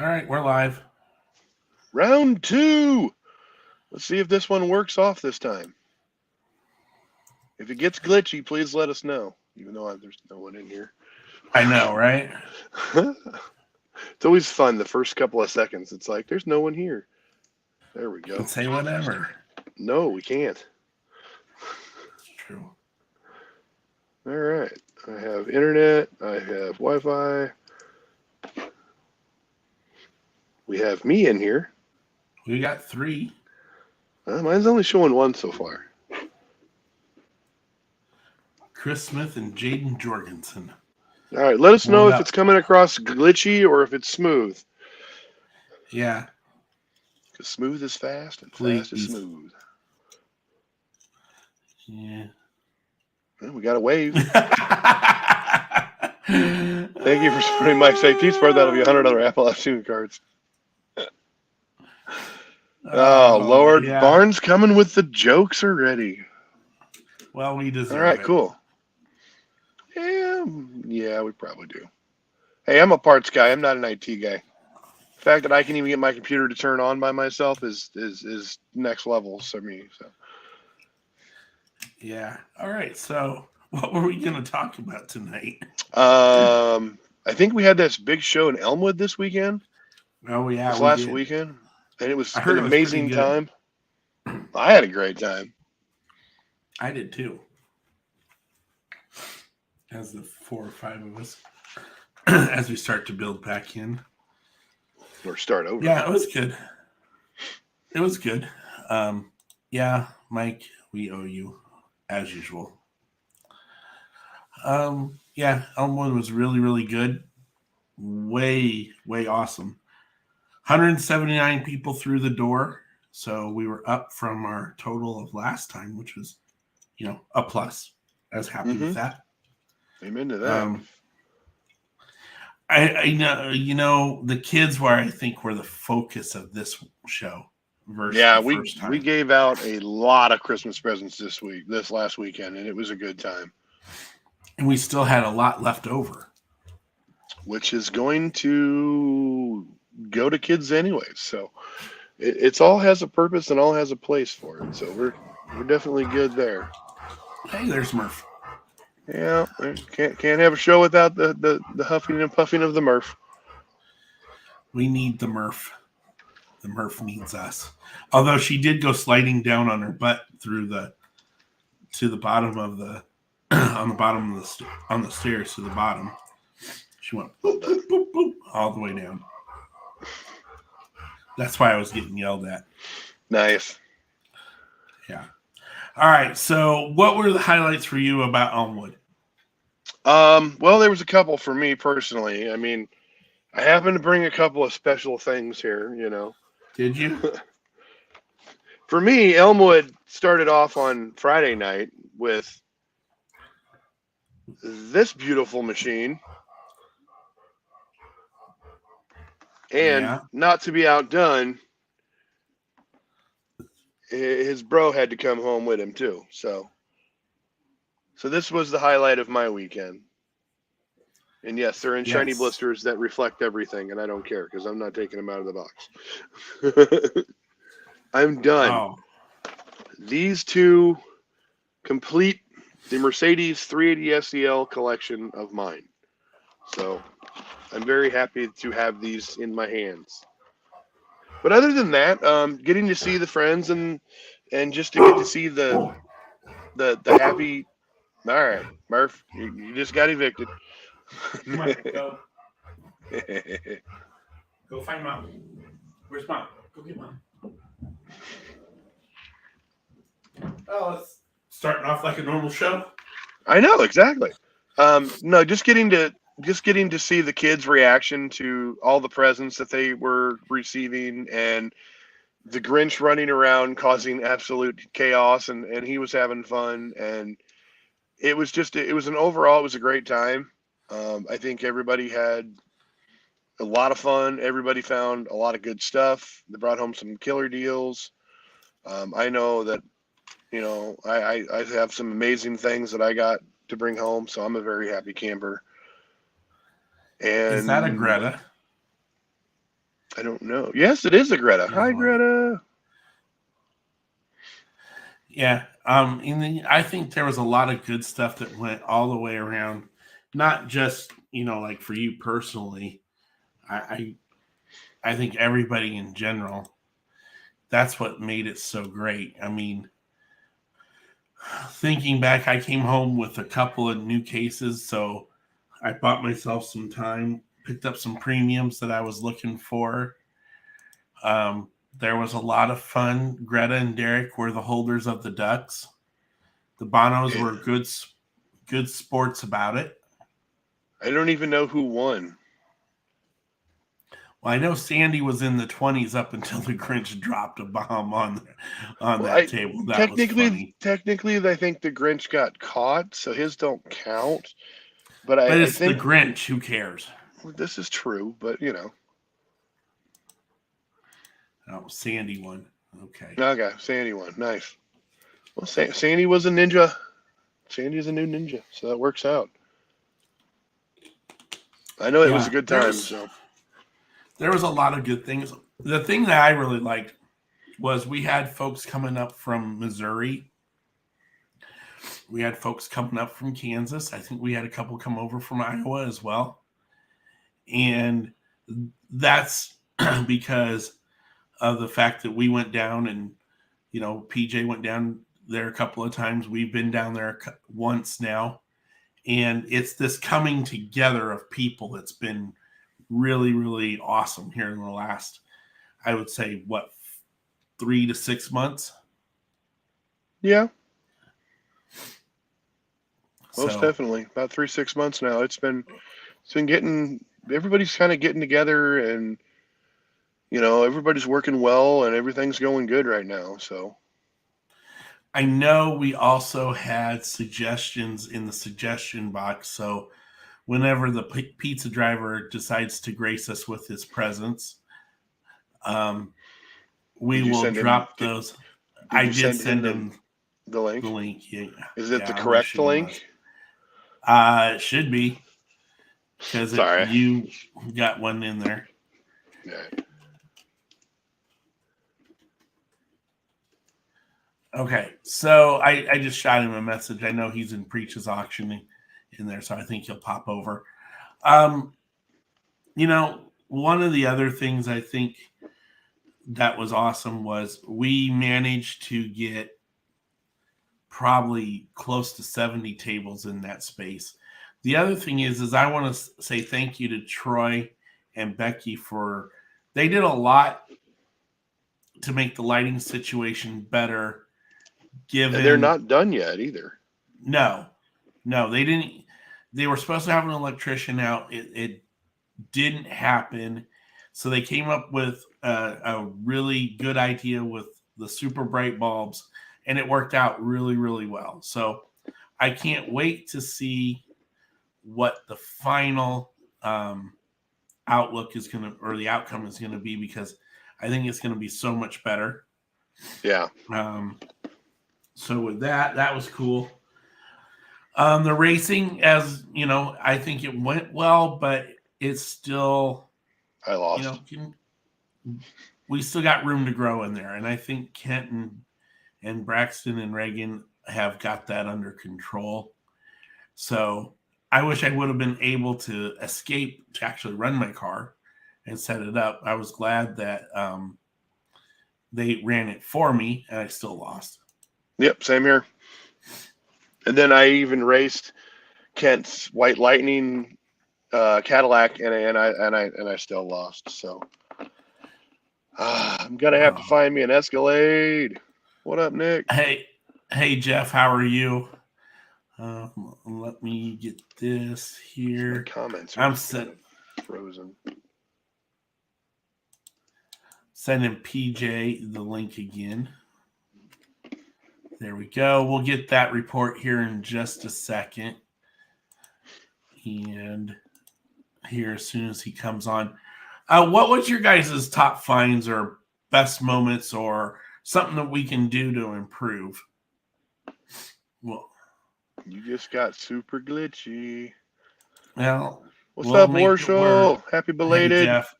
All right, we're live. Round two. Let's see if this one works off this time. If it gets glitchy, please let us know. Even though there's no one in here. I know, right? It's always fun the first couple of seconds. It's like, there's no one here. There we You can go. say whatever. No, we can't. It's true. All right. I have internet. I have Wi-Fi. We have me in here. We got 3. Mine's only showing one so far. Chris Smith and Jaden Jorgensen. All right. Let us know What if up? it's coming across glitchy or if it's smooth. Yeah, Because smooth is fast and fast is please. smooth. Yeah. Well, we got a wave. Thank you for supporting my safety sport. That'll be $100 Apple Opportunity cards. Oh, Lord. Yeah. Barnes coming with the jokes already. Well, we deserve All right, it. cool. Yeah, we probably do. Hey, I'm a parts guy. I'm not an IT guy. The fact that I can even get my computer to turn on by myself is next level for me. So Yeah. All right. So, what were we going to talk about tonight? I think we had this big show in Elmwood this weekend, Oh, yeah, this we last did. weekend, and it I was heard an it was pretty amazing good. time. I had a great time. I did too. As the 4 or 5 of us, as we start to build back in. Or start over. Yeah, it was good. It was good. Yeah, Mike, we owe you as usual. Yeah, Elmwood was really, really good. Way, way awesome. 179 people through the door. So we were up from our total of last time, which was, a plus. I was happy with that. Amen to that. I know, the kids were, I think, were the focus of this show versus Yeah, the we first time. we gave out a lot of Christmas presents this last weekend, and it was a good time. And we still had a lot left over. Which is going to go to kids anyways. So it's all has a purpose and all has a place for it. So we're definitely good there. Hey, there's Murph. Yeah, can't have a show without the huffing and puffing of the Murph. We need the Murph. The Murph needs us. Although she did go sliding down on her butt to the bottom of the on the bottom of on the stairs to the bottom. She went boop, boop, boop, boop, all the way down. That's why I was getting yelled at. Nice. Yeah. All right. So, what were the highlights for you about Elmwood? Well, there was a couple for me personally. I mean, I happened to bring a couple of special things here. Did you? For me, Elmwood started off on Friday night with this beautiful machine. And not to be outdone, his bro had to come home with him too. So this was the highlight of my weekend. And yes, they're in shiny blisters that reflect everything, and I don't care because I'm not taking them out of the box. I'm done. Oh. These two complete the Mercedes 380 SEL collection of mine. So I'm very happy to have these in my hands. But other than that, getting to see the friends and just to get to see the happy. All right, Murph, you just got evicted. Come on, go. Go find Mom. Where's Mom? Go get Mom. Oh, it's starting off like a normal show. I know, exactly. No, just getting to see the kids' reaction to all the presents that they were receiving, and the Grinch running around causing absolute chaos, and he was having fun, and it was a great time. I think everybody had a lot of fun. Everybody found a lot of good stuff. They brought home some killer deals. I know that, I have some amazing things that I got to bring home, so I'm a very happy camper. And is that a Greta? I don't know. Yes, it is a Greta. There's Hi, a lot. Greta. Yeah. And then I think there was a lot of good stuff that went all the way around, not just, like for you personally. I think everybody in general, that's what made it so great. I mean, thinking back, I came home with a couple of new cases, so I bought myself some time, picked up some premiums that I was looking for. There was a lot of fun. Greta and Derek were the holders of the ducks. The Bonos Yeah. were good sports about it. I don't even know who won. Well, I know Sandy was in the 20s up until the Grinch dropped a bomb on Well, that table. That was funny. technically, I think the Grinch got caught, so his don't count. But I, But I it's the think Grinch. Who cares? this is true. But Oh, Sandy won. Okay. okay, Sandy won. Nice. Well, Sandy was a ninja. Sandy's a new ninja, so that works out. I know it was a Yeah, good time. So there was a lot of good things. The thing that I really liked was we had folks coming up from Missouri. We had folks coming up from Kansas. I think we had a couple come over from Iowa as well. And that's because of the fact that we went down and, PJ went down there a couple of times. We've been down there once now. And it's this coming together of people that's been really, really awesome here in the last, I would say, 3 to 6 months. yeah, most So definitely. About 3 6 months now. It's been getting everybody's kind of getting together, and everybody's working well, and everything's going good right now. So I know we also had suggestions in the suggestion box. So whenever the pizza driver decides to grace us with his presence, um, we did you will send him? drop those. Did I you did send him send the him the the link? link. Yeah, Is it the yeah, I'll make correct sure he does. link? It should be because Sorry. you got one in there. Yeah. Okay, so I just shot him a message. I know he's in Preach's auction in there, so I think he'll pop over. Um, one of the other things I think that was awesome was we managed to get probably close to 70 tables in that space. The other thing is I want to say thank you to Troy and Becky for they did a lot to make the lighting situation better. And they're Given not done yet either. no, they didn't. They were supposed to have an electrician out. It didn't happen. So they came up with a really good idea with the super bright bulbs, and it worked out really, really well. So I can't wait to see what the final outlook is going to, or the outcome is going to be, because I think it's going to be so much better. Yeah. So with that was cool. The racing, as you know, I think it went well, but it's still, I lost. we still got room to grow in there. And I think Kent and Braxton and Reagan have got that under control. So I wish I would have been able to escape to actually run my car and set it up. I was glad that they ran it for me, and I still lost. Yep, same here. And then I even raced Kent's White Lightning Cadillac, and I still lost. So I'm gonna have to Oh. find me an Escalade. What up, Nick? Hey, Jeff, how are you? Let me get this My here. comments are I'm kind of frozen. sending PJ the link again. There we go. We'll get that report here in just a second. And here as soon as he comes on. What was your guys' top finds or best moments or something that we can do to improve? Well, You just got super glitchy. well, What's we'll up, make it work. Warshall? Happy Hey, belated. Jeff.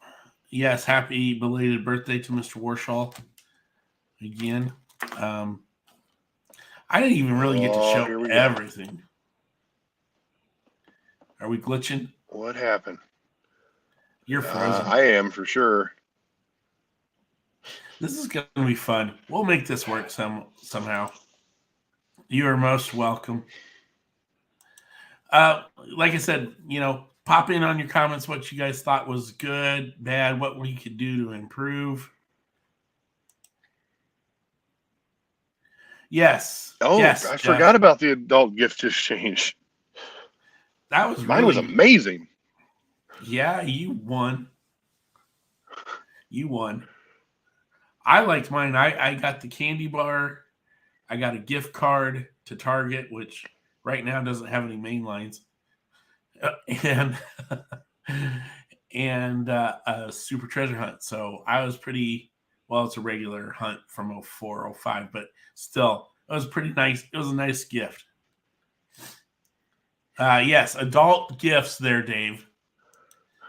Yes, happy belated birthday to Mr. Warshall again. I didn't even really get to Oh, show here we go. everything. Are we glitching? What happened? You're frozen. I am for sure. This is going to be fun. We'll make this work somehow. You are most welcome. Like I said, pop in on your comments what you guys thought was good, bad, what we could do to improve. Yes. Oh, yes, I Jeff. forgot about the adult gift exchange. That was Mine was amazing. Yeah, you won. You won. I liked mine. I got the candy bar. I got a gift card to Target, which right now doesn't have any main lines. And a super treasure hunt. So I was pretty well. It's a regular hunt from 04, 05, but still, it was pretty nice. It was a nice gift. Yes, adult gifts there, Dave.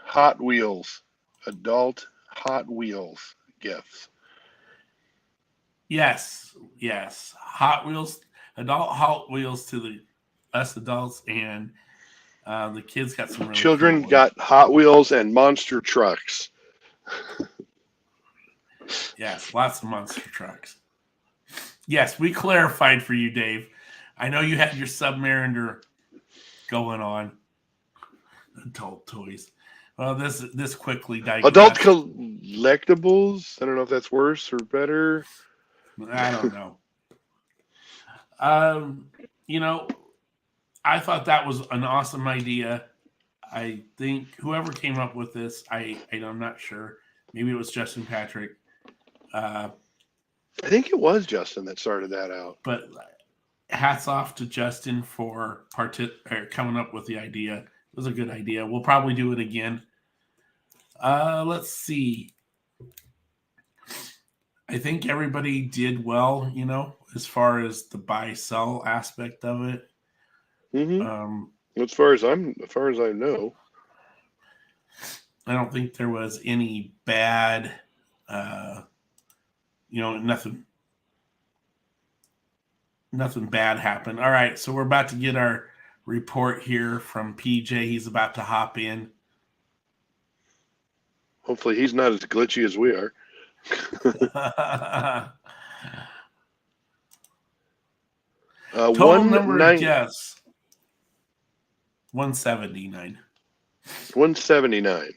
Hot Wheels, adult Hot Wheels gifts. Yes, Hot Wheels, adult Hot Wheels to us adults, and the kids got some really Children cool got Hot Wheels and monster trucks. Yes, lots of monster trucks. Yes, we clarified for you, Dave. I know you had your Submariner going on. Adult toys. Well, this quickly digressed. Adult collectibles. I don't know if that's worse or better. I don't know. I thought that was an awesome idea. I think whoever came up with this, I'm not sure. Maybe it was Justin Patrick. I think it was Justin that started that out. But hats off to Justin for coming up with the idea. It was a good idea. We'll probably do it again. Let's see. I think everybody did well, as far as the buy-sell aspect of it. Mm-hmm. As far as I know, I don't think there was any bad, nothing bad happened. All right, so we're about to get our report here from PJ. He's about to hop in. Hopefully he's not as glitchy as we are. Total number of guests, 179. 179.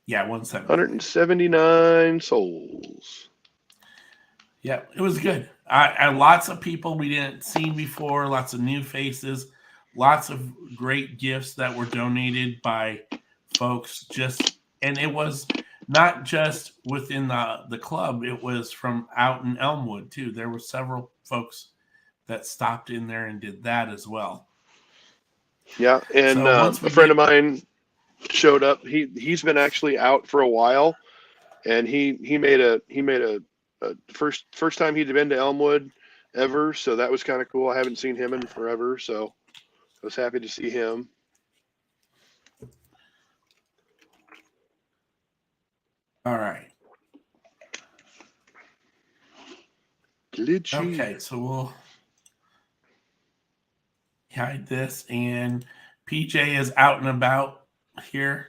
Yeah, 179. 179 souls. Yeah, it was good. Lots of people we didn't see before, lots of new faces, lots of great gifts that were donated by folks. And it was not just within the club, it was from out in Elmwood too. There were several folks that stopped in there and did that as well. Yeah, and so a friend of mine showed up. He's been actually out for a while, and he made a first time he'd been to Elmwood ever, so that was kind of cool. I haven't seen him in forever, so I was happy to see him. All right. Glitchy. Okay, so we'll hide this, and PJ is out and about here.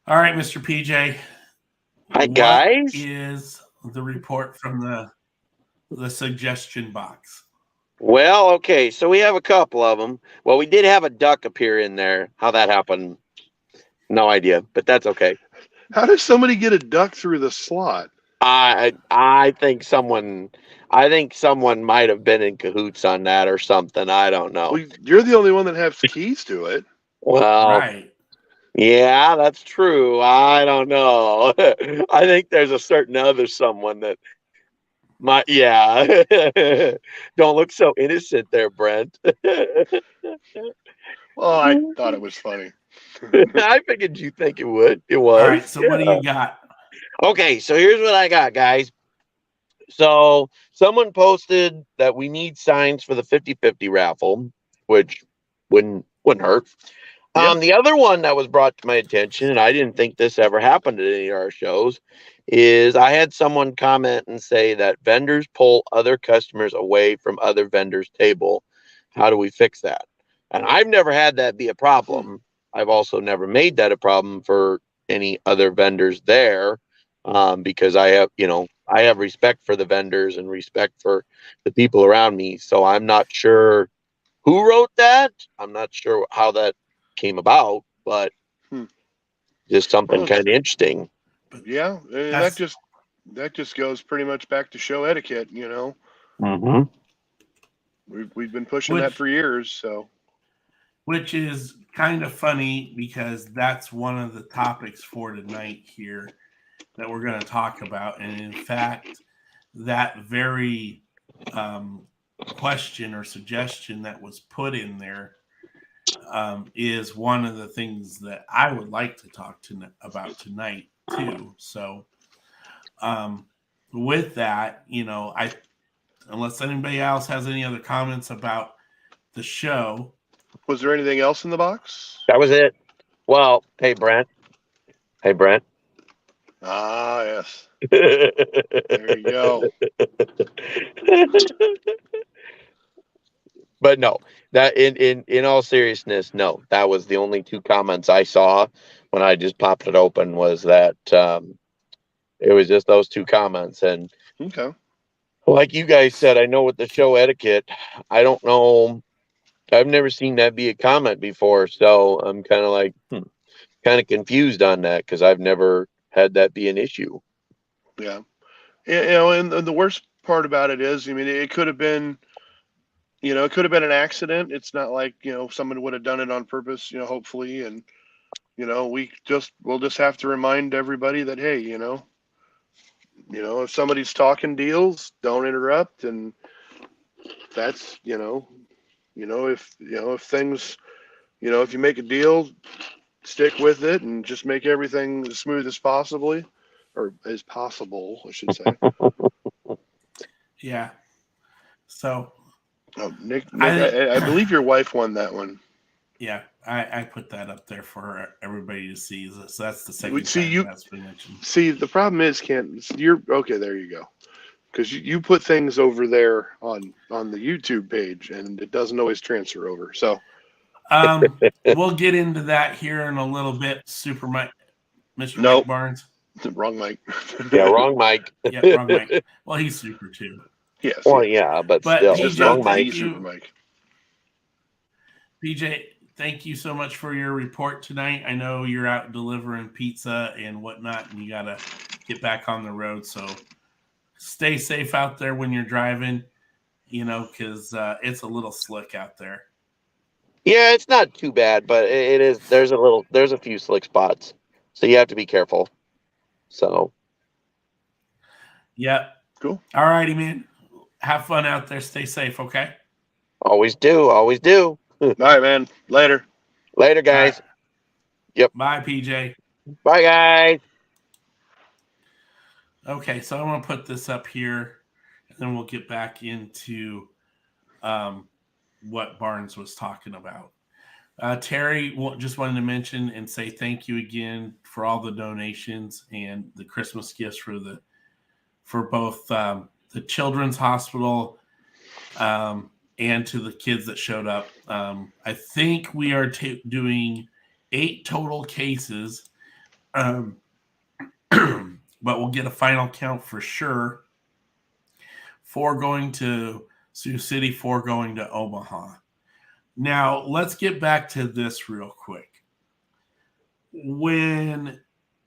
All right, Mr. PJ. Hi, guys. What is the report from the suggestion box? Well, okay, so we have a couple of them. Well, we did have a duck appear in there. How that happened, no idea, but that's okay. How does somebody get a duck through the slot? I think someone might have been in cahoots on that or something. I don't know. Well, you're the only one that has keys to it. Well, right. Yeah, that's true. I don't know. I think there's a certain other someone that might. Yeah. Don't look so innocent there, Brent. Well, I thought it was funny. I figured you think it would. It was. All right, so what do you got? Okay, so here's what I got, guys. So someone posted that we need signs for the 50-50 raffle, which wouldn't hurt. Yeah. The other one that was brought to my attention, and I didn't think this ever happened at any of our shows, is I had someone comment and say that vendors pull other customers away from other vendors' table. How do we fix that? And I've never had that be a problem. I've also never made that a problem for any other vendors there, because I have respect for the vendors and respect for the people around me. So I'm not sure who wrote that. I'm not sure how that came about, but Hmm. just something Well, kind of interesting. yeah, and that just goes pretty much back to show etiquette. Mm-hmm. We've been pushing that which for years. So which is kind of funny because that's one of the topics for tonight here that we're going to talk about. And in fact, that very question or suggestion that was put in there is one of the things that I would like to talk about tonight too. So, um, with that, unless anybody else has any other comments about the show, was there anything else in the box? That was it. Well, hey Brent. Hey Brent. Ah, yes. There you go. But no, that in all seriousness, no, that was the only two comments I saw when I just popped it open. Was that it was just those two comments. And Okay. like you guys said, I know with the show etiquette, I don't know. I've never seen that be a comment before, so I'm kind of like kind of confused on that because I've never had that be an issue. Yeah. And the worst part about it is, I mean, it could have been, it could have been an accident. It's not like, someone would have done it on purpose, hopefully. And, we'll just have to remind everybody that, hey, if somebody's talking deals, don't interrupt. And that's, if things, if you make a deal, stick with it and just make everything as smooth as possibly, or as possible, I should say. yeah. So Oh, Nick, I think, I believe your wife won that one. yeah, I put that up there for everybody to see. So that's the We second see time you. that's been mentioned. See, the problem is, Kent, you're okay. There you go. Because you put things over there on the YouTube page, and it doesn't always transfer over. So We'll get into that here in a little bit. Mr. Mike nope, Barnes. wrong mic. Yeah, wrong Mike. Yeah, wrong Mike. Well, he's super too. Yes, Well, yes. yeah, but But still, Just wrong not PJ, the Mike. super mic. Thank you so much for your report tonight. I know you're out delivering pizza and whatnot, and you got to get back on the road. So stay safe out there when you're driving, because it's a little slick out there. Yeah, it's not too bad, but it is. There's a few slick spots, so you have to be careful. So, Yep. Cool. All righty, man. Have fun out there. Stay safe, okay? always do, always do. All right, man. Later. Later, All right. guys. Yep. Bye, PJ. Bye, guys. Okay, so I'm going to put this up here, and then we'll get back into what Barnes was talking about. Terry just wanted to mention and say thank you again for all the donations and the Christmas gifts for both the Children's Hospital and to the kids that showed up. I think we are doing 8 total cases, but we'll get a final count for sure. 4 going to Sioux City, 4 going to Omaha. Now, let's get back to this real quick. When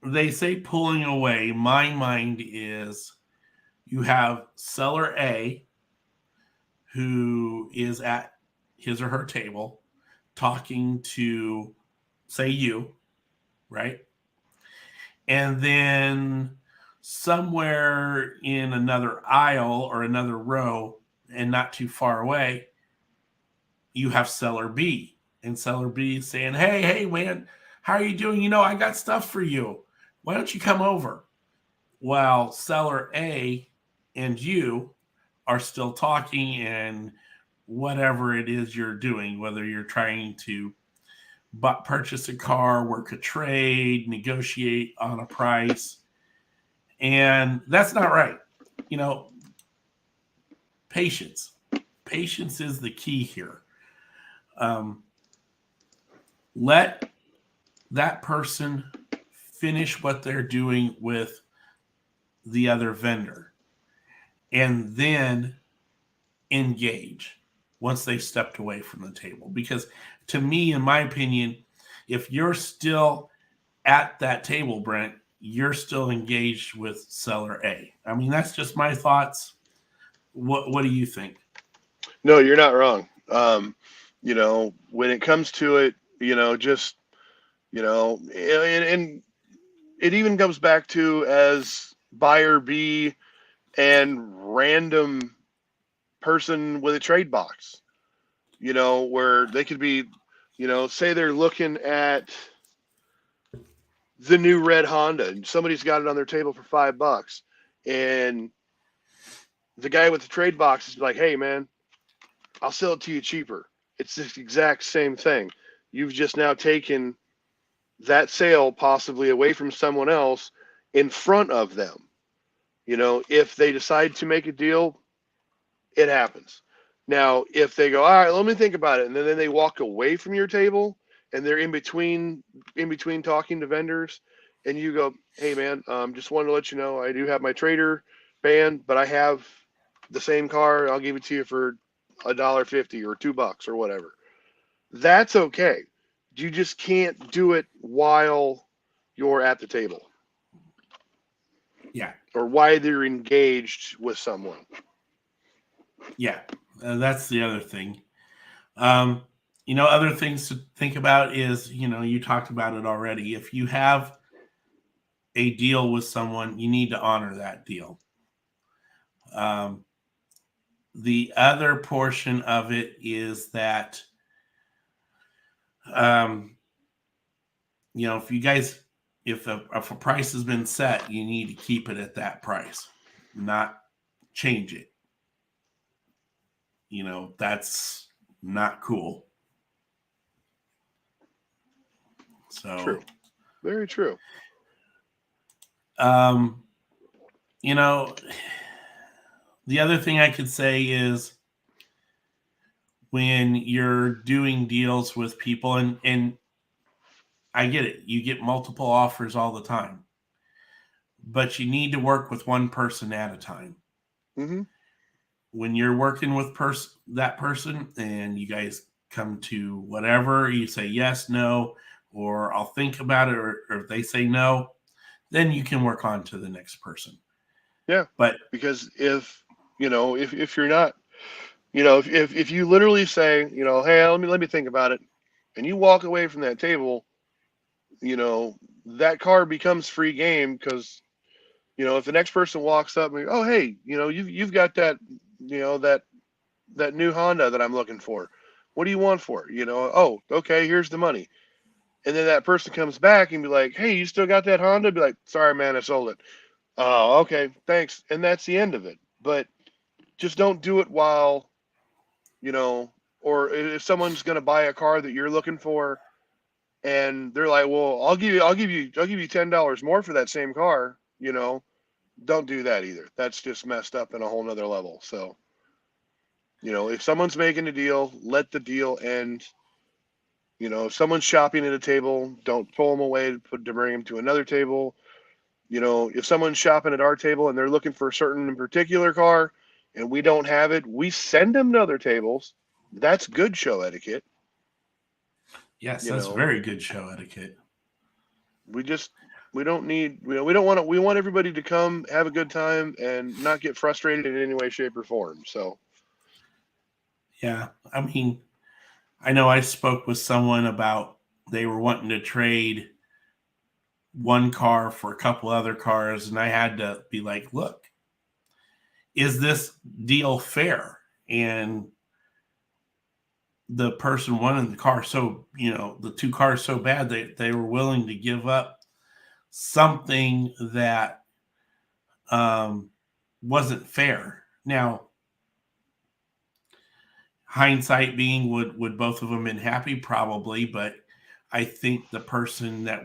they say pulling away, my mind is you have seller A who is at his or her table talking to, say, you, right? And then somewhere in another aisle or another row and not too far away, you have seller B, and seller B is saying, hey, man, how are you doing? I got stuff for you. Why don't you come over? While seller A and you are still talking and whatever it is you're doing, whether you're trying to purchase a car, work a trade, negotiate on a price. And that's not right. You know, patience. Patience is the key here. Let that person finish what they're doing with the other vendor and then engage once they've stepped away from the table. Because to me, in my opinion, if you're still at that table, Brent, you're still engaged with seller A. I mean, that's just my thoughts. What do you think? No, you're not wrong. When it comes to it, just, and it even comes back to as buyer B and random person with a trade box, where they could be, say they're looking at the new red Honda and somebody's got it on their table for $5, and the guy with the trade box is like, hey man, I'll sell it to you cheaper. It's the exact same thing. You've just now taken that sale possibly away from someone else in front of them. If they decide to make a deal, it happens. Now, if they go, all right, let me think about it, and then they walk away from your table and they're in between talking to vendors, and you go, hey man, just wanted to let you know I do have my trader band, but I have the same car. I'll give it to you for $1.50 or $2 or whatever. That's okay. You just can't do it while you're at the table. Yeah. Or while they're engaged with someone. Yeah. That's the other thing. Other things to think about is, you talked about it already. If you have a deal with someone, you need to honor that deal. The other portion of it is that, if a price has been set, you need to keep it at that price, not change it. That's not cool. So true. Very true. The other thing I could say is when you're doing deals with people, and I get it, you get multiple offers all the time, but you need to work with one person at a time. Mm-hmm. When you're working with that person and you guys come to whatever, you say yes, no, or I'll think about it, or if they say no, then you can work on to the next person. Yeah. But because if you're not, if you literally say, hey, let me think about it, and you walk away from that table, that car becomes free game because, if the next person walks up and, oh, hey, you've got that, that new Honda that I'm looking for. What do you want for it? Oh, okay, here's the money. And then that person comes back and be like, hey, you still got that Honda? Be like, sorry, man, I sold it. Oh, okay, thanks. And that's the end of it. But just don't do it while, or if someone's going to buy a car that you're looking for and they're like, well, I'll give you $10 more for that same car, don't do that either. That's just messed up in a whole nother level. So, if someone's making a deal, let the deal end. If someone's shopping at a table, don't pull them away to bring them to another table. If someone's shopping at our table and they're looking for a certain particular car and we don't have it, we send them to other tables. That's good show etiquette. yes, that's very good show etiquette. We don't need, we don't want to, we want everybody to come have a good time and not get frustrated in any way, shape, or form. So, yeah, I mean, I know I spoke with someone about they were wanting to trade one car for a couple other cars, and I had to be like, look, is this deal fair? And the person wanted the car so, the two cars so bad they were willing to give up something that wasn't fair. Now, hindsight being, would both of them been happy? Probably, but I think the person that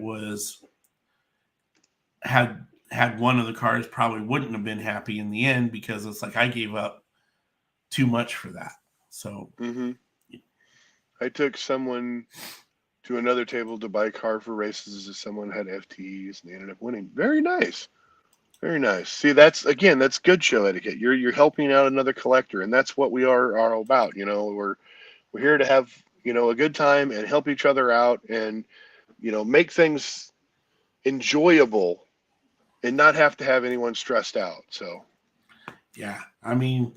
had one of the cars probably wouldn't have been happy in the end, because it's like I gave up too much for that. So I took someone to another table to buy a car for races as someone had FTEs and they ended up winning. Very nice. Very nice. See, that's good show etiquette. You're helping out another collector, and that's what we are all about. We're here to have, a good time and help each other out and, make things enjoyable and not have to have anyone stressed out. So, yeah, I mean,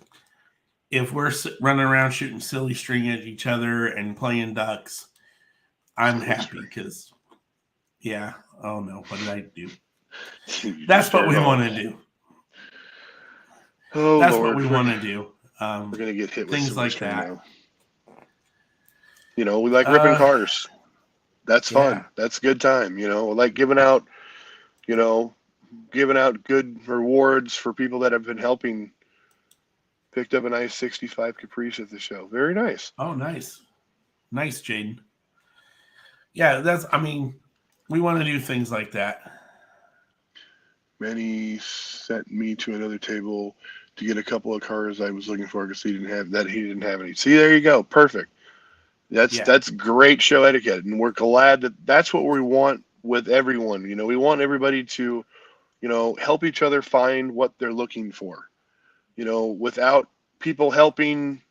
if we're running around shooting silly string at each other and playing ducks, I'm happy because, oh no, what did I do? That's what we want to do. Oh, that's Lord. what we want to do. We're gonna get hit with things like string that. Now. We like ripping cars. That's fun. That's a good time. We like giving out good rewards for people that have been helping. Picked up a nice 65 Caprice at the show. Very nice. Oh, nice. Nice, Jaden. Yeah, we want to do things like that. Manny sent me to another table to get a couple of cars I was looking for because he didn't have any. See, there you go. Perfect. That's great show etiquette, and we're glad that's what we want with everyone. We want everybody to, help each other find what they're looking for. Without people helping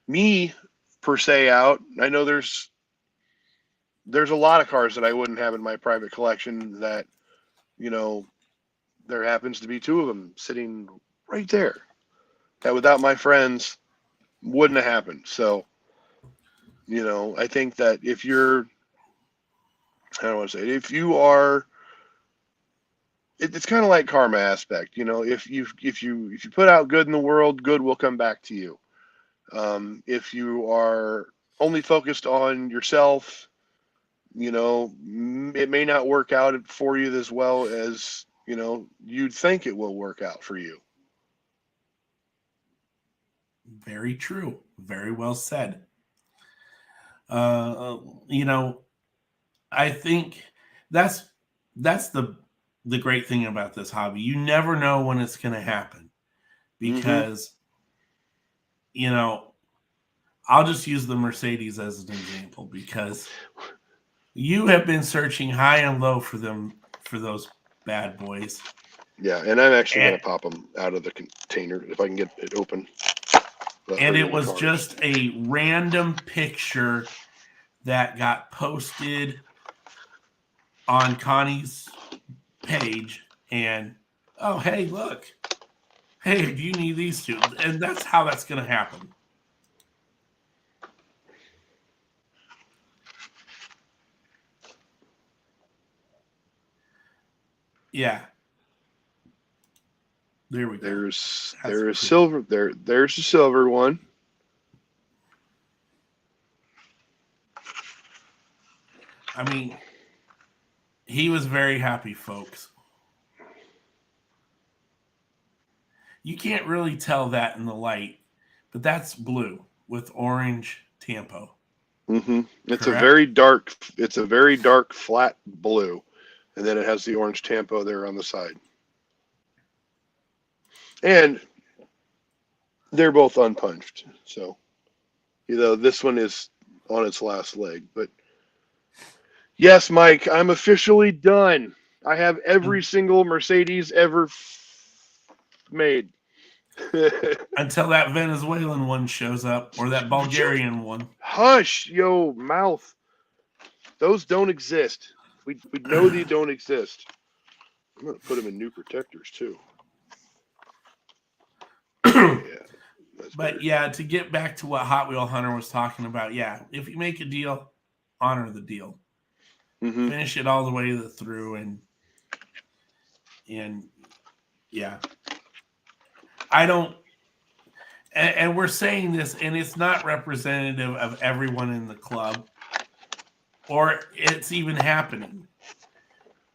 me per se out, I know there's a lot of cars that I wouldn't have in my private collection that, there happens to be two of them sitting right there that without my friends wouldn't have happened. So, I think that if you're, I don't want to say it, if you are, it's kind of like karma aspect, if you put out good in the world, good will come back to you. If you are only focused on yourself, it may not work out for you as well as, you'd think it will work out for you. Very true. Very well said. I think that's the great thing about this hobby. You never know when it's going to happen because, I'll just use the Mercedes as an example because you have been searching high and low for those bad boys. Yeah, and I'm actually going to pop them out of the container if I can get it open. And it was just a random picture that got posted on Connie's page, and oh, hey, look. Hey, do you need these two? And that's how that's going to happen. Yeah. There we go. There's silver. There's the silver one. I mean, he was very happy, folks. You can't really tell that in the light, but that's blue with orange tampo. Mm-hmm. It's Correct? a very dark flat blue, and then it has the orange tampo there on the side. And they're both unpunched. So, this one is on its last leg. But yes, Mike, I'm officially done. I have every single Mercedes ever made. Until that Venezuelan one shows up or that Bulgarian one. Hush, yo, mouth. Those don't exist. We know they don't exist. I'm going to put them in new protectors, too. To get back to what Hot Wheel Hunter was talking about, if you make a deal, honor the deal. Mm-hmm. Finish it all the way through, and I don't. And we're saying this, and it's not representative of everyone in the club, or it's even happening.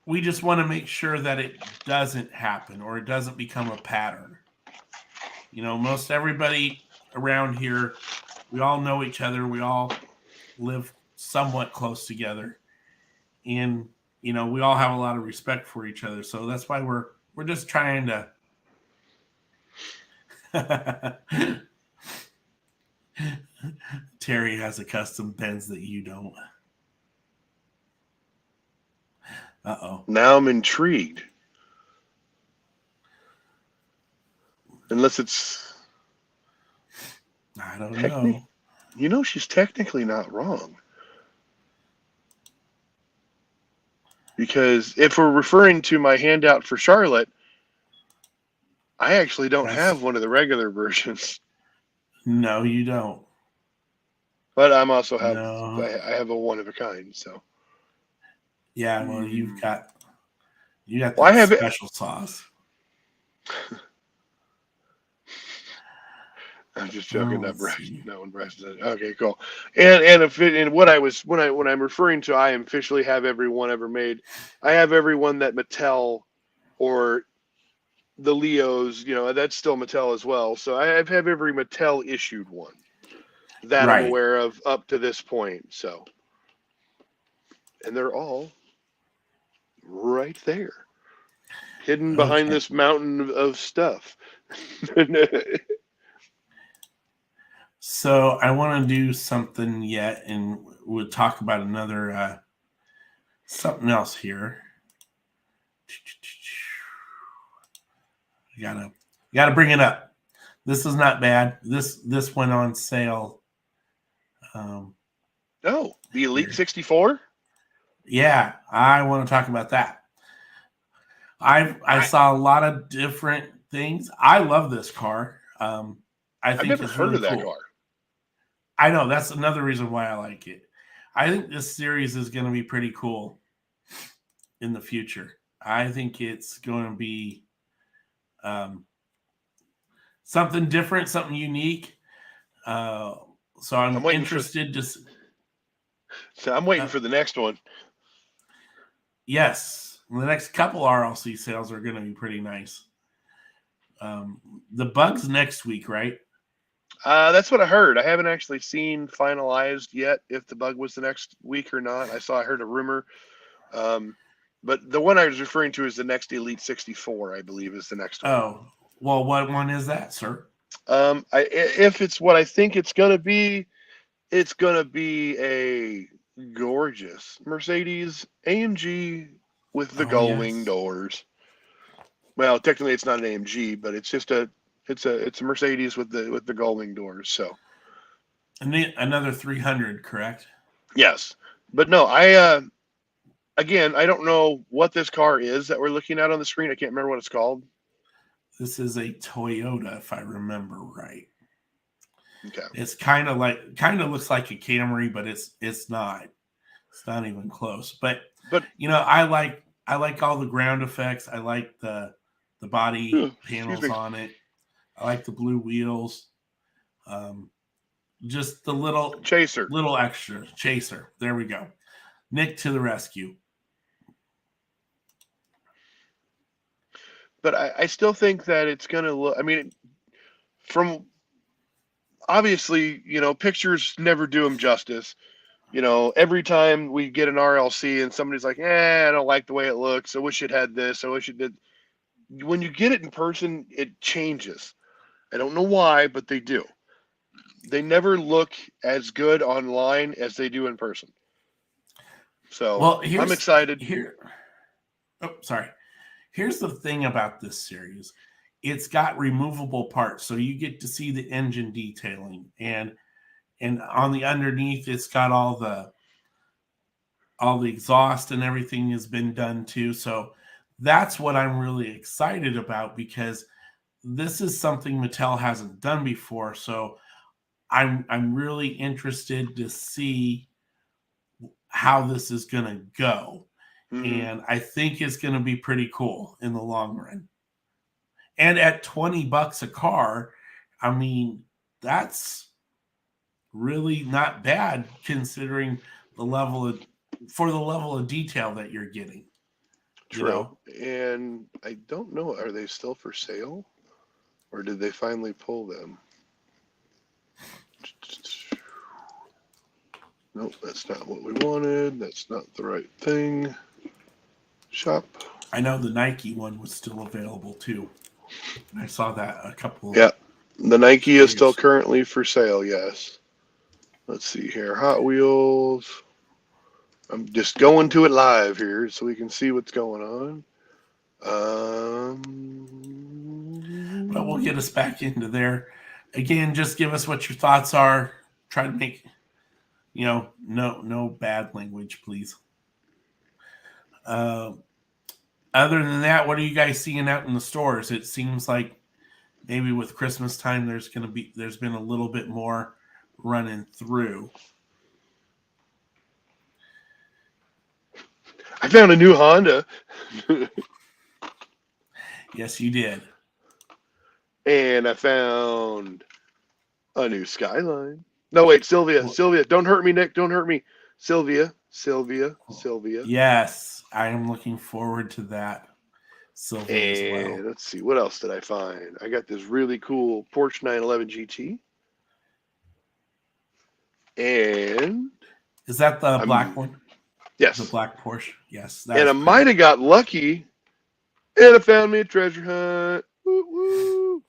We just want to make sure that it doesn't happen, or it doesn't become a pattern. Most everybody around here, we all know each other. We all live somewhat close together. and we all have a lot of respect for each other, so that's why we're just trying to. Terry has a custom Benz that you don't. Uh-oh. Now I'm intrigued. Unless it's I don't know. She's technically not wrong. Because if we're referring to my handout for Charlotte, I actually don't have one of the regular versions. No, you don't. But I'm also No. I have a one of a kind, so. Yeah, well, you got that Well, I have special sauce. I'm just joking. Not Bryson. No one Bryson said. Okay, cool. And what I was when I'm referring to, I officially have every one ever made. I have every one that Mattel or the Leos. That's still Mattel as well. So I have every Mattel issued one that I'm aware of up to this point. So, and they're all right there, hidden behind this mountain of stuff. So I want to do something yet, and we'll talk about another something else here. You gotta bring it up. This is not bad. This went on sale. The Elite 64. Yeah, I want to talk about that. I saw a lot of different things. I love this car. I think I've never heard of that car. I know, that's another reason why I like it. I think this series is going to be pretty cool in the future. I think it's going to be something different, something unique. So I'm interested to. So I'm waiting for the next one. Yes, the next couple RLC sales are going to be pretty nice. The Bug's next week, right? That's what I heard. I haven't actually seen finalized yet if the Bug was the next week or not. I heard a rumor. But the one I was referring to is the next Elite 64, I believe, is the next one. Oh, well, what one is that, sir? If it's what I think it's going to be a gorgeous Mercedes AMG with the gull-wing doors. Well, technically it's not an AMG, but it's just a Mercedes with the gull-wing doors. So, and another 300, correct? Yes, but no, again, I don't know what this car is that we're looking at on the screen. I can't remember what it's called. This is a Toyota, if I remember right. Okay. It's kind of looks like a Camry, but it's not. It's not even close. But I like all the ground effects. I like the body panels on it. I like the blue wheels. Just the little extra chaser. There we go. Nick to the rescue. But I still think that it's going to look. I mean, from obviously, pictures never do them justice. Every time we get an RLC and somebody's like, I don't like the way it looks. I wish it had this. I wish it did. When you get it in person, it changes. I don't know why, but they do. They never look as good online as they do in person. So I'm excited. Sorry. Here's the thing about this series. It's got removable parts, so you get to see the engine detailing, and on the underneath, it's got all the exhaust and everything has been done too. So that's what I'm really excited about, because this is something Mattel hasn't done before. So I'm really interested to see how this is going to go. Mm-hmm. And I think it's going to be pretty cool in the long run. And at $20 a car, I mean, that's really not bad considering the level of detail that you're getting. True. And I don't know, are they still for sale? Or did they finally pull them? Nope, that's not what we wanted. That's not the right thing. Shop. I know the Nike one was still available too. I saw that a couple. Yeah, the Nike is still years. currently for sale. Yes. Let's see here. Hot Wheels. I'm just going to it live here so we can see what's going on. But we'll get us back into there. Again, just give us what your thoughts are. Try to make, no bad language, please. Other than that, what are you guys seeing out in the stores? It seems like maybe with Christmas time, there's been a little bit more running through. I found a new Honda. Yes, you did. And I found a new Skyline. No, wait, Sylvia. Don't hurt me, Nick. Don't hurt me. Sylvia. Yes, I am looking forward to that. Sylvia as well. And let's see, what else did I find? I got this really cool Porsche 911 GT. And is that the black one? Yes. The black Porsche. Yes. And I might have got lucky, and I found me a treasure hunt. Woo woo.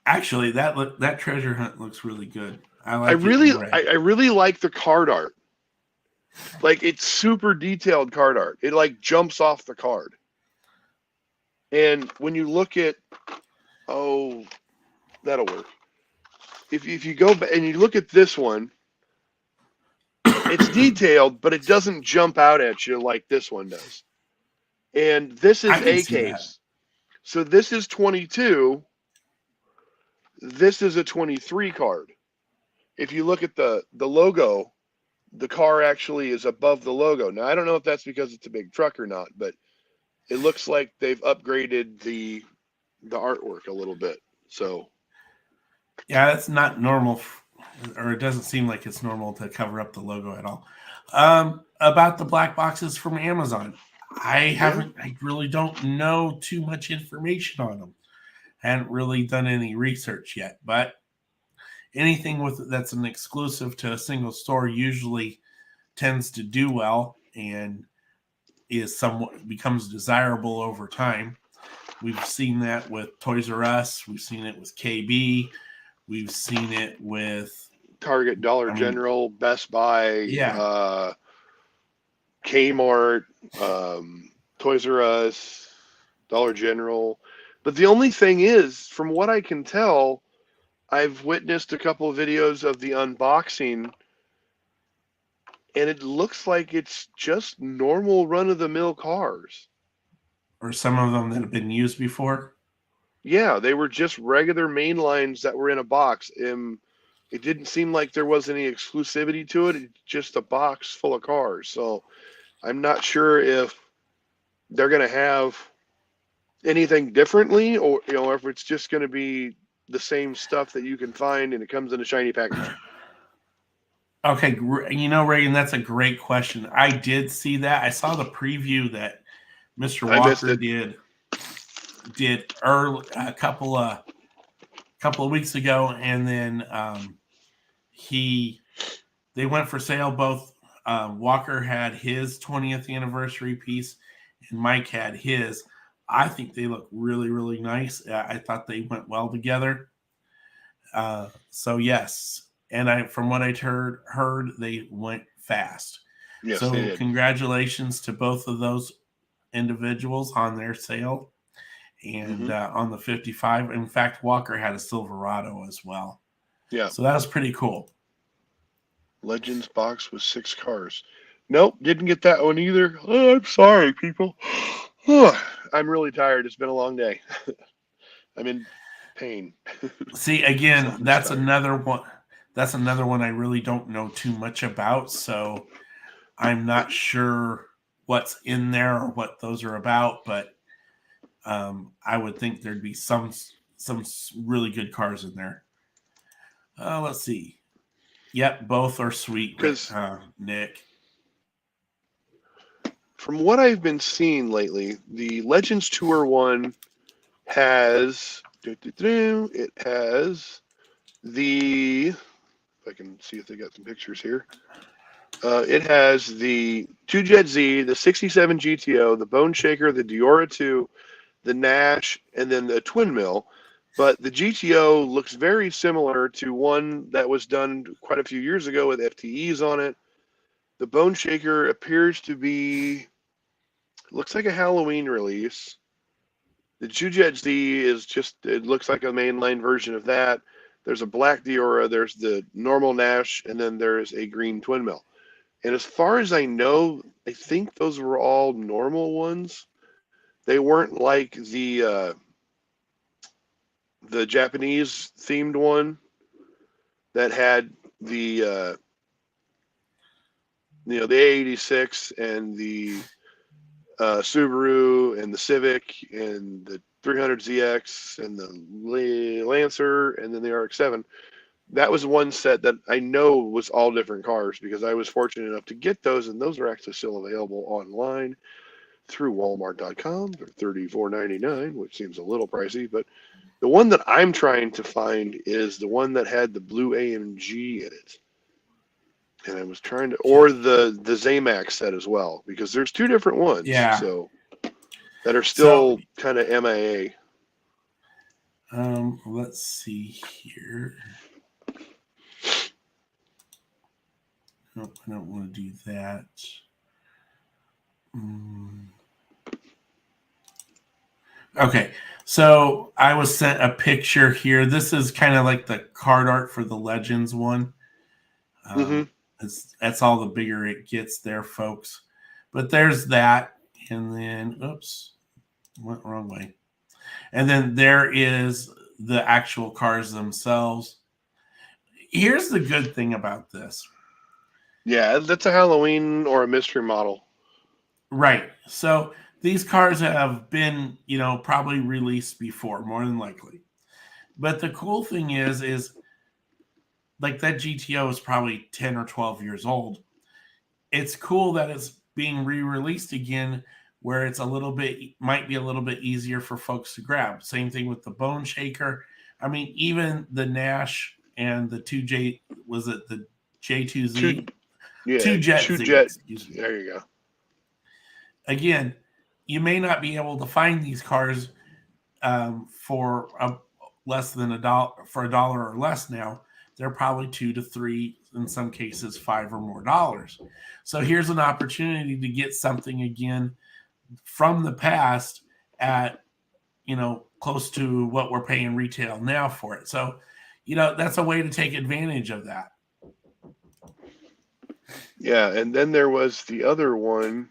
Actually, that treasure hunt looks really good. I really like the card art. Like, it's super detailed card art. It like jumps off the card. And when you look at, that'll work. If you go back and you look at this one, it's detailed, but it doesn't jump out at you like this one does. And this is a case. So this is 22. This is a 23 card. If you look at the logo, the car actually is above the logo. Now, I don't know if that's because it's a big truck or not, but it looks like they've upgraded the artwork a little bit. So, yeah, that's not normal, or it doesn't seem like it's normal to cover up the logo at all. About the black boxes from Amazon, I really don't know too much information on them. I hadn't really done any research yet, but anything that's an exclusive to a single store usually tends to do well and becomes desirable over time. We've seen that with Toys R Us. We've seen it with KB. We've seen it with Target, Dollar General, Best Buy, Kmart, Toys R Us, Dollar General. But the only thing is, from what I can tell, I've witnessed a couple of videos of the unboxing, and it looks like it's just normal run-of-the-mill cars. Or some of them that have been used before? Yeah, they were just regular main lines that were in a box. It didn't seem like there was any exclusivity to it. It's just a box full of cars. So I'm not sure if they're going to have anything differently, or if it's just going to be the same stuff that you can find and it comes in a shiny package. Okay, Reagan, that's a great question. I did see that. I saw the preview that Mr. Walker did early a couple of weeks ago, and then they went for sale. Both Walker had his 20th anniversary piece, and Mike had his. I think they look really, really nice. I thought they went well together. So yes, and from what I heard, they went fast. Yes, so they did. Congratulations to both of those individuals on their sale, and on the 55. In fact, Walker had a Silverado as well. Yeah. So that was pretty cool. Legends box with 6 cars. Nope, didn't get that one either. Oh, I'm sorry, people. I'm really tired. It's been a long day. I'm in pain. See, again, that's another one. That's another one I really don't know too much about, so I'm not sure what's in there or what those are about. But I would think there'd be some really good cars in there. Let's see. Yep, both are sweet, Nick. From what I've been seeing lately, the Legends Tour one has if I can see if they got some pictures here. It has the 2Jet Z, the 67 GTO, the Bone Shaker, the Diora 2, the Nash, and then the Twin Mill. But the GTO looks very similar to one that was done quite a few years ago with FTEs on it. The Bone Shaker appears to be, looks like a Halloween release. The 2Jet Z is just, it looks like a mainline version of that. There's a black Diora, there's the normal Nash, and then there's a green Twin Mill. And as far as I know, I think those were all normal ones. They weren't like the Japanese themed one that had the the A86 and the Subaru and the Civic and the 300ZX and the Lancer and then the RX-7. That was one set that I know was all different cars because I was fortunate enough to get those, and those are actually still available online through Walmart.com for $34.99, which seems a little pricey. But the one that I'm trying to find is the one that had the blue AMG in it. And I was trying to, or the Zamax set as well, because there's two different ones. Yeah. So that are still kind of MIA. Let's see here. Nope, I don't want to do that. Okay, so I was sent a picture here. This is kind of like the card art for the Legends one. That's all the bigger it gets there, folks. But there's that. And then, oops, went wrong way. And then there is the actual cars themselves. Here's the good thing about this. Yeah, that's a Halloween or a mystery model. Right. So these cars have been, probably released before, more than likely. But the cool thing is like that GTO is probably 10 or 12 years old. It's cool that it's being re-released again where it's might be a little bit easier for folks to grab. Same thing with the Bone Shaker. I mean, even the Nash and the 2J, was it the J2Z? Two Jet Z. Excuse me. There you go. Again, you may not be able to find these cars for less than $1, for $1 or less now. They're probably $2 to $3, in some cases $5 or more dollars. So here's an opportunity to get something again from the past at close to what we're paying retail now for it. So that's a way to take advantage of that. Yeah, and then there was the other one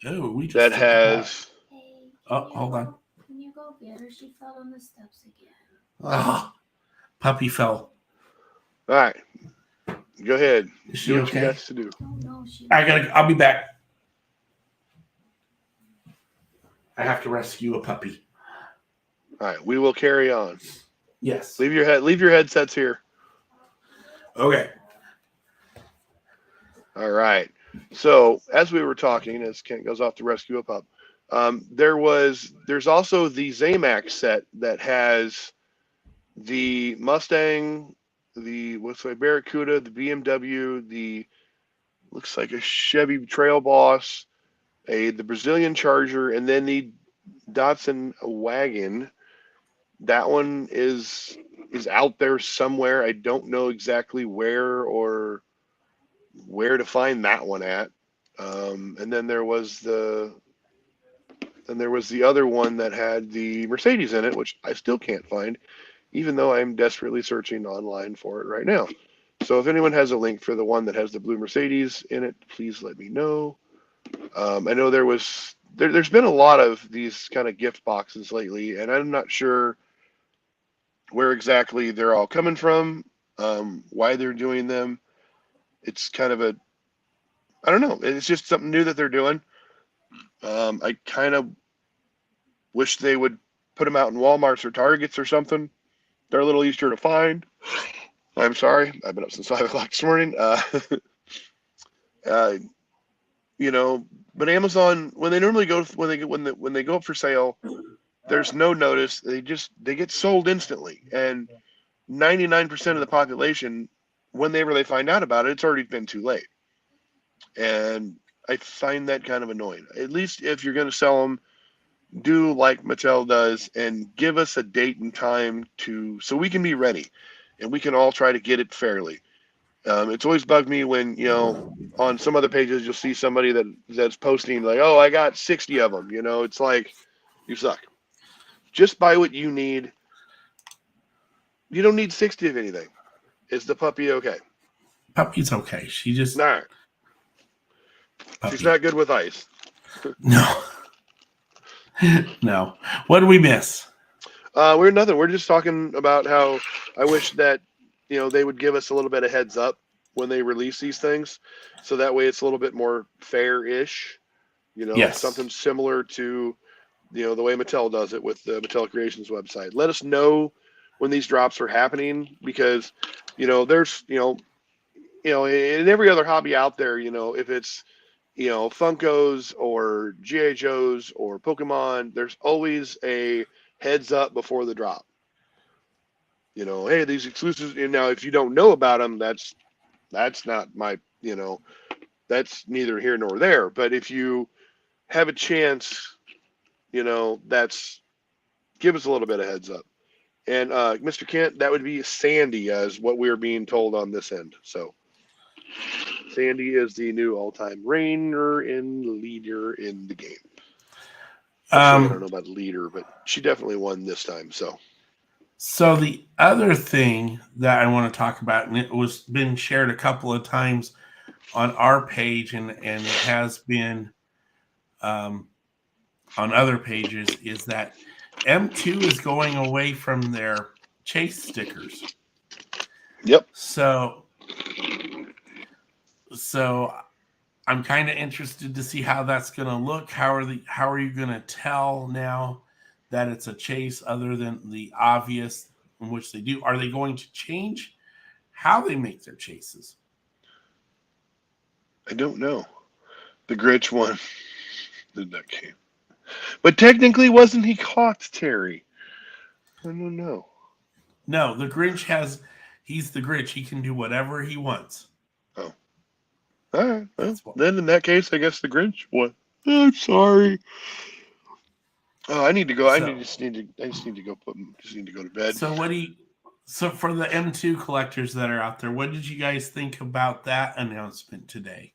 that has. Hey, hold on. Can you go get her? She fell on the steps again. Oh, puppy fell. All right, go ahead. Is she do what okay? you got to do. No, I'll be back. I have to rescue a puppy. All right, we will carry on. Yes. Leave your headsets here. Okay. All right. So as we were talking, as Kent goes off to rescue a pup, there's also the Zamax set that has the Mustang, the Barracuda, the BMW, the looks like a Chevy Trail Boss, the Brazilian Charger, and then the Datsun wagon. That one is out there somewhere. I don't know exactly where to find that one at. And then there was the other one that had the Mercedes in it, which I still can't find, even though I'm desperately searching online for it right now. So if anyone has a link for the one that has the blue Mercedes in it, please let me know. I know there's been a lot of these kind of gift boxes lately, and I'm not sure where exactly they're all coming from, why they're doing them. It's kind of I don't know. It's just something new that they're doing. I kind of wish they would put them out in Walmarts or Targets or something. They're a little easier to find. I'm sorry. I've been up since 5 o'clock this morning. But Amazon, when they normally when they go up for sale, there's no notice. They get sold instantly. And 99% of the population, whenever they find out about it, it's already been too late. And I find that kind of annoying. At least if you're going to sell them, do like Mattel does and give us a date and time so we can be ready and we can all try to get it fairly. It's always bugged me when, on some other pages you'll see somebody that's posting like, oh, I got 60 of them. It's like, you suck. Just buy what you need. You don't need 60 of anything. Is the puppy okay? Puppy's okay. She just Nah, puppy. she's not good with ice. No. No. What did we miss? We're nothing. We're just talking about how I wish that they would give us a little bit of heads up when they release these things, so that way it's a little bit more fair-ish. Yes. Something similar to the way Mattel does it with the Mattel Creations website. Let us know when these drops are happening, because there's in every other hobby out there, if it's Funkos or GI Joes or Pokemon, there's always a heads up before the drop. Hey, these exclusives. And now, if you don't know about them, that's not my. That's neither here nor there. But if you have a chance, that's give us a little bit of heads up. And Mr. Kent, that would be Sandy, as what we're being told on this end. So Sandy is the new all-time reigner and leader in the game. Actually, I don't know about leader, but she definitely won this time. So the other thing that I want to talk about, and it was been shared a couple of times on our page, and it has been on other pages, is that M2 is going away from their chase stickers. Yep. So I'm kind of interested to see how that's going to look. How are you going to tell now that it's a chase other than the obvious in which they do? Are they going to change how they make their chases? I don't know. The Grinch won the duck game. But technically, wasn't he caught, Terry? I don't know. No, the Grinch he's the Grinch. He can do whatever he wants. Oh. All right. Well, then in that case, I guess the Grinch won. I'm sorry. Oh, I need to go. I just need to go to bed. So for the M2 collectors that are out there, what did you guys think about that announcement today?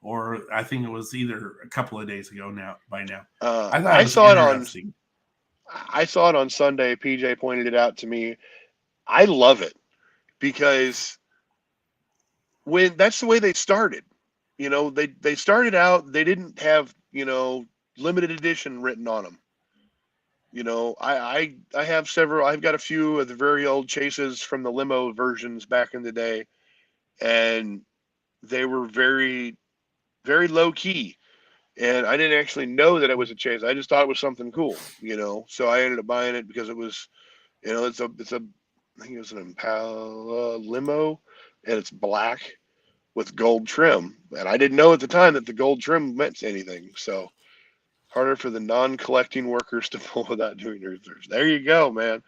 Or I think it was either a couple of days ago now. I saw it interesting. I saw it on Sunday. PJ pointed it out to me. I love it because that's the way they started. They started out. They didn't have limited edition written on them. I have several. I've got a few of the very old chases from the limo versions back in the day, and they were very, very low key. And I didn't actually know that it was a chase. I just thought it was something cool, So I ended up buying it because it was, it's a I think it was an Impala limo, and it's black with gold trim. And I didn't know at the time that the gold trim meant anything. So harder for the non-collecting workers to pull without doing research. There you go, man.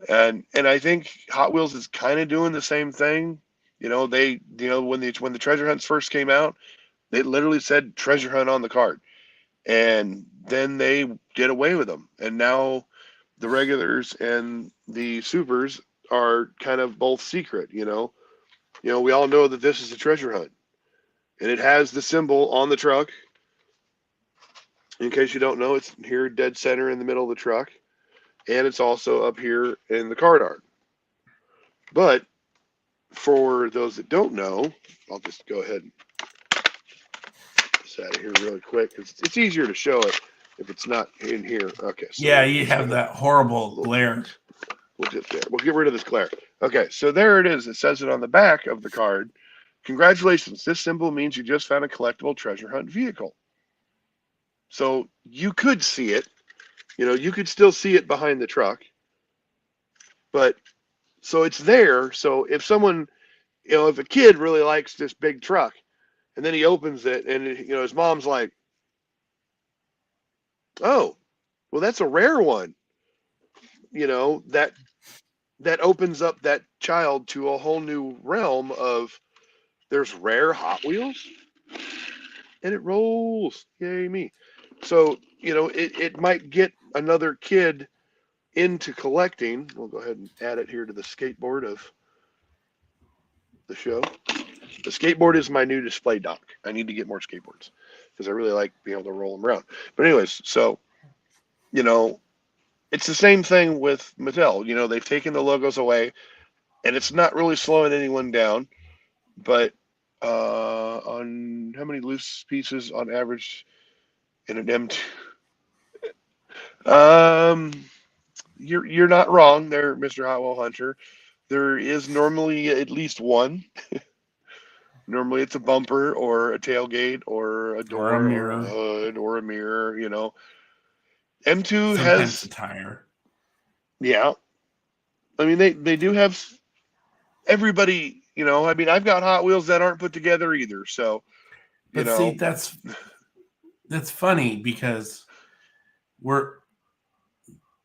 And I think Hot Wheels is kind of doing the same thing. When the treasure hunts first came out, they literally said treasure hunt on the card, and then they did away with them. And now the regulars and the supers are kind of both secret. We all know that this is a treasure hunt, and it has the symbol on the truck. In case you don't know, it's here dead center in the middle of the truck, and it's also up here in the card art. But for those that don't know, I'll just go ahead and out of here really quick because it's easier to show it if it's not in here. Okay. So yeah, you have that horrible glare. We'll get rid of this glare. Okay, so there it is. It says it on the back of the card. Congratulations. This symbol means you just found a collectible treasure hunt vehicle. So you could see it. You could still see it behind the truck. But so it's there. So if someone, if a kid really likes this big truck, and then he opens it, and his mom's like, "Oh, well, that's a rare one." That that opens up that child to a whole new realm of there's rare Hot Wheels and it rolls. Yay me. So, it might get another kid into collecting. We'll go ahead and add it here to the skateboard of the show. The skateboard is my new display dock. I need to get more skateboards because I really like being able to roll them around. But anyways, so, it's the same thing with Mattel. They've taken the logos away and it's not really slowing anyone down. But on how many loose pieces on average in an M2? You're not wrong there, Mr. Hotwell Hunter. There is normally at least one. Normally it's a bumper or a tailgate or a Or a door or a mirror. hood or a mirror. M2 Sometimes has, a tire. yeah. I mean, they do have everybody. I mean, I've got Hot Wheels that aren't put together either. So, But see, that's funny because we're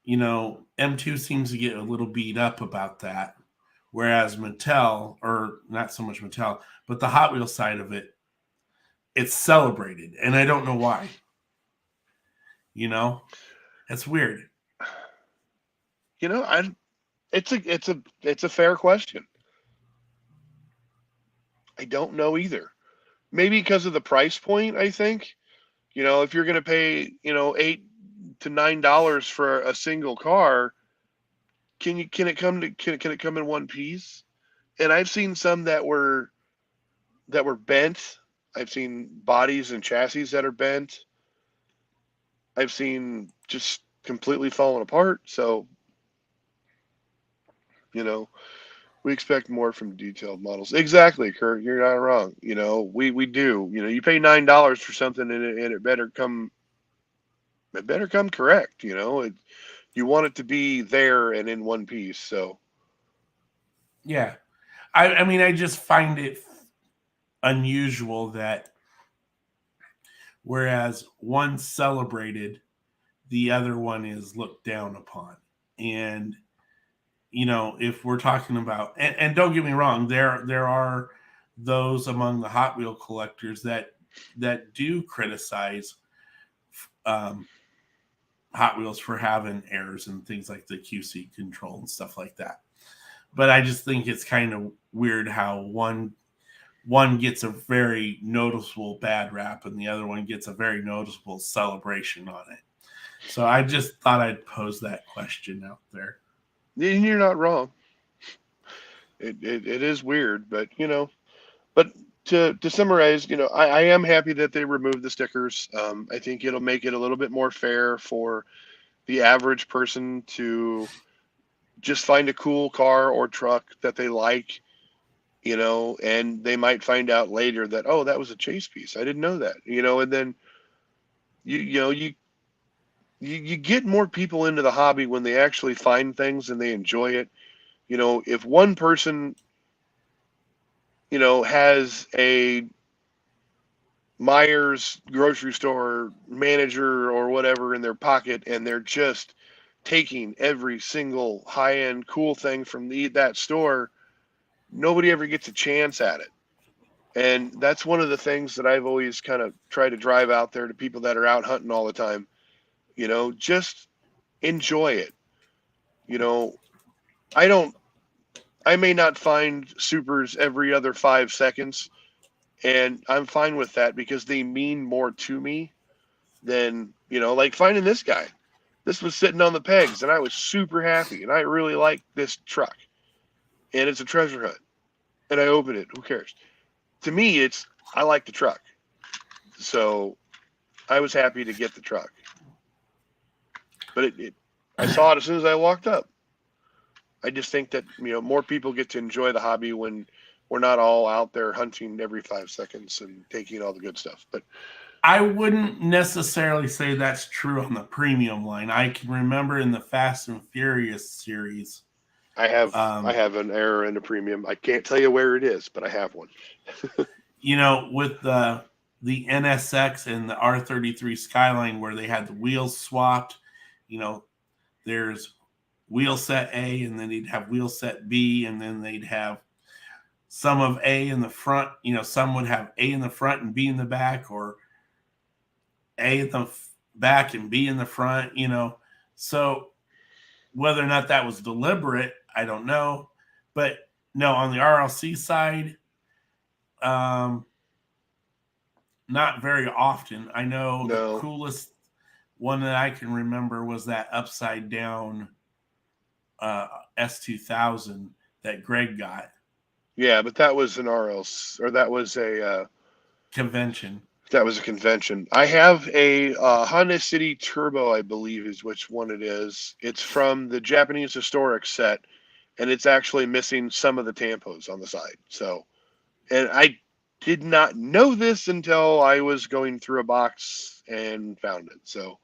M2 seems to get a little beat up about that, whereas Mattel, or not so much Mattel, but the Hot Wheels side of it, it's celebrated, and I don't know why. It's weird. It's a fair question. I don't know either. Maybe because of the price point, I think. If you're going to pay, $8 to $9 for a single car, can it come in one piece? And I've seen some that were bent. I've seen bodies and chassis that are bent. I've seen just completely falling apart. So, we expect more from detailed models. Exactly, Kurt. You're not wrong. We do. You pay $9 for something, and it better come. It better come correct. You want it to be there and in one piece. So Yeah. I mean, I just find it unusual that whereas one's celebrated, the other one is looked down upon. And if we're talking about, and don't get me wrong, there are those among the Hot Wheel collectors that do criticize Hot Wheels for having errors and things like the QC control and stuff like that. But I just think it's kind of weird how one gets a very noticeable bad rap and the other one gets a very noticeable celebration on it. So I just thought I'd pose that question out there. you're not wrong. It is weird, but but to summarize, I am happy that they removed the stickers. I think it'll make it a little bit more fair for the average person to just find a cool car or truck that they like, and they might find out later that, oh, that was a chase piece. I didn't know that, and then you get more people into the hobby when they actually find things and they enjoy it. If one person, has a Myers grocery store manager or whatever in their pocket and they're just taking every single high-end cool thing from that store, nobody ever gets a chance at it. And that's one of the things that I've always kind of tried to drive out there to people that are out hunting all the time. Just enjoy it. I may not find supers every other 5 seconds, and I'm fine with that because they mean more to me than, like finding this guy. This was sitting on the pegs, and I was super happy, and I really like this truck, and it's a treasure hunt, and I open it. Who cares? To me, I like the truck, so I was happy to get the truck. But I saw it as soon as I walked up. I just think that more people get to enjoy the hobby when we're not all out there hunting every 5 seconds and taking all the good stuff. But I wouldn't necessarily say that's true on the premium line. I can remember in the Fast and Furious series, I have an error in the premium. I can't tell you where it is, but I have one. With the NSX and the R33 Skyline where they had the wheels swapped, there's wheel set A, and then they'd have wheel set B, and then they'd have some of A in the front. Some would have A in the front and B in the back, or A in the back and B in the front. So whether or not that was deliberate, I don't know. But no, on the RLC side, not very often. I know the No. coolest one that I can remember was that upside down S2000 that Greg got. Yeah, but that was an RLC, or that was a Convention. That was a convention. I have a Honda City Turbo, I believe is which one it is. It's from the Japanese historic set, and it's actually missing some of the tampos on the side. So, and I did not know this until I was going through a box and found it. So,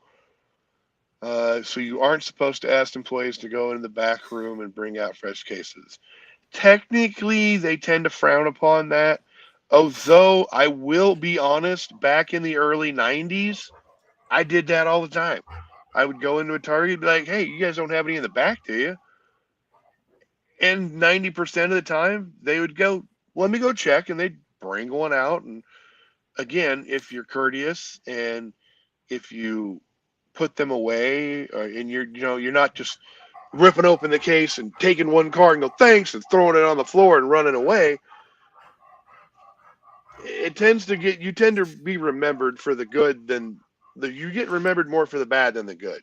so you aren't supposed to ask employees to go into the back room and bring out fresh cases. Technically, they tend to frown upon that. Although I will be honest, back in the early 90s, I did that all the time. I would go into a Target and be like, hey, you guys don't have any in the back, do you? And 90% of the time, they would go, let me go check, and they'd bring one out. And again, if you're courteous and if you put them away, and you're not just ripping open the case and taking one card and go thanks and throwing it on the floor and running away, you tend to be remembered for the good you get remembered more for the bad than the good.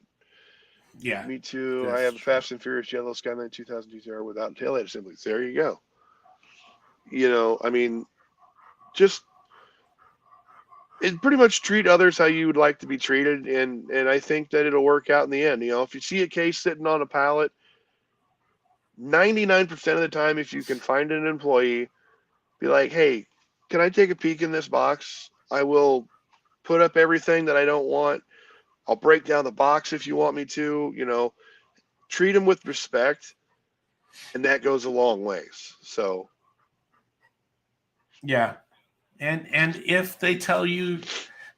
Yeah. Me too. I have a Fast and Furious yellow Skyline 2000 GTR without taillight assemblies. There you go. I mean, just pretty much treat others how you would like to be treated, and I think that it'll work out in the end. If you see a case sitting on a pallet, 99% of the time, if you can find an employee, be like, hey, can I take a peek in this box? I will put up everything that I don't want. I'll break down the box if you want me to. Treat them with respect, and that goes a long ways. So, yeah. And if they tell you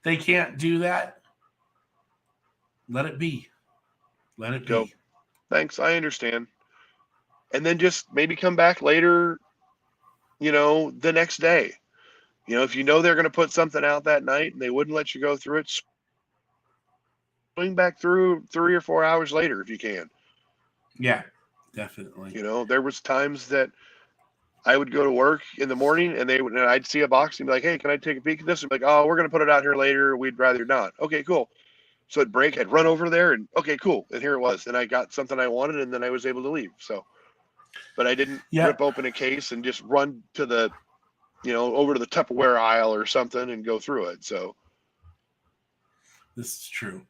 they can't do that, let it be. Let it go. be. Thanks, I understand. And then just maybe come back later, the next day. If they're going to put something out that night and they wouldn't let you go through it, swing back through 3 or 4 hours later if you can. Yeah, definitely. There was times that I would go to work in the morning and I'd see a box and be like, hey, can I take a peek at this? And be like, oh, we're going to put it out here later. We'd rather not. Okay, cool. So I'd run over there and okay, cool. And here it was. And I got something I wanted, and then I was able to leave. So, but I didn't rip open a case and just run to the, over to the Tupperware aisle or something and go through it. So this is true.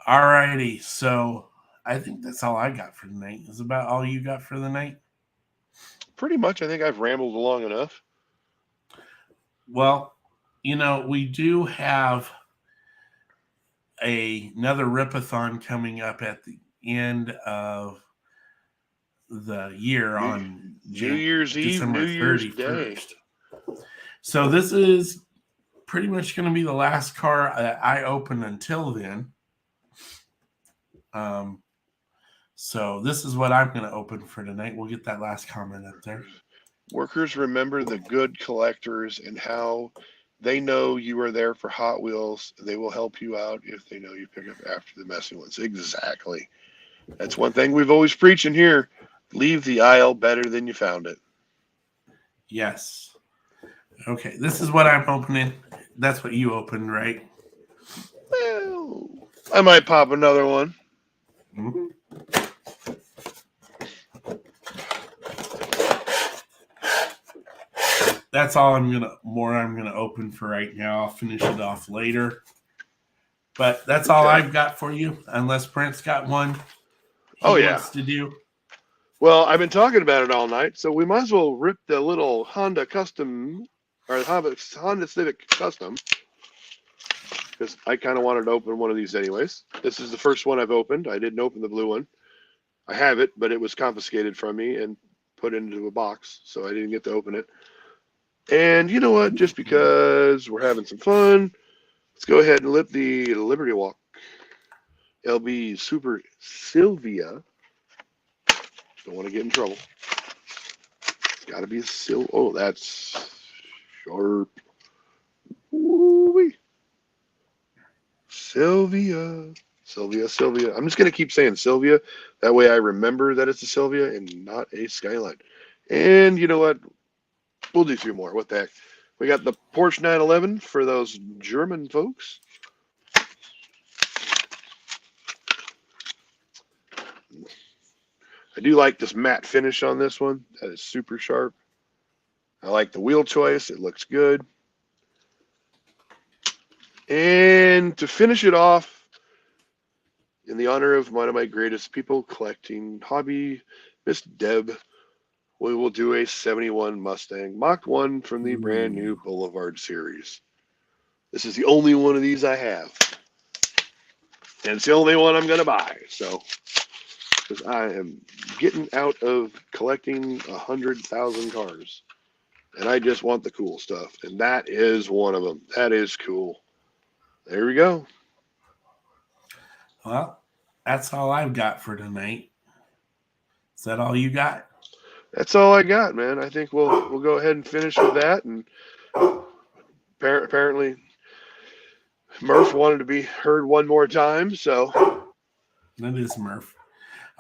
All righty. So I think that's all I got for tonight. Is about all you got for the night? Pretty much. I think I've rambled long enough. Well, we do have another Ripathon coming up at the end of the year on New Year's Eve, December New Year's 31st. Day. So this is pretty much going to be the last car that I open until then. So this is what I'm going to open for tonight. We'll get that last comment up there. Workers remember the good collectors and how they know you are there for Hot Wheels. They will help you out if they know you pick up after the messy ones. Exactly. That's one thing we've always preached in here. Leave the aisle better than you found it. Yes. Okay, this is what I'm opening. That's what you opened, right? Well, I might pop another one. Mm-hmm. That's all I'm gonna open for right now. I'll finish it off later. But that's all I've got for you, unless Brent's got one he wants to do. Well, I've been talking about it all night, so we might as well rip the little Honda Custom, or Honda Civic Custom, because I kind of wanted to open one of these anyways. This is the first one I've opened. I didn't open the blue one. I have it, but it was confiscated from me and put into a box, so I didn't get to open it. And you know what? Just because we're having some fun, let's go ahead and lift the Liberty Walk LB Super Sylvia Don't want to get in trouble. Got to be a silver. Oh, that's sharp. Ooh-wee. Sylvia. I'm just going to keep saying Sylvia. That way I remember that it's a Sylvia and not a Skyline. And you know what? We'll do 2 more. What the heck? We got the Porsche 911 for those German folks. I do like this matte finish on this one. That is super sharp. I like the wheel choice. It looks good. And to finish it off, in the honor of one of my greatest people collecting hobby, Miss Deb, we will do a 71 Mustang Mach 1 from the brand new Boulevard series. This is the only one of these I have. And it's the only one I'm going to buy. So, because I am getting out of collecting 100,000 cars. And I just want the cool stuff. And that is one of them. That is cool. There we go. Well, that's all I've got for tonight. Is that all you got? That's all I got, man. I think we'll go ahead and finish with that. And apparently, Murph wanted to be heard one more time. So That is Murph.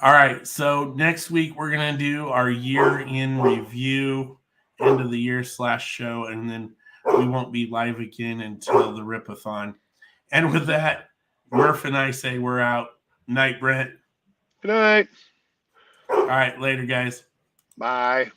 All right. So next week we're gonna do our year in review, end of the year /show, and then we won't be live again until the Ripathon. And with that, Murph and I say we're out. Night, Brent. good night. All right, later, guys. Bye.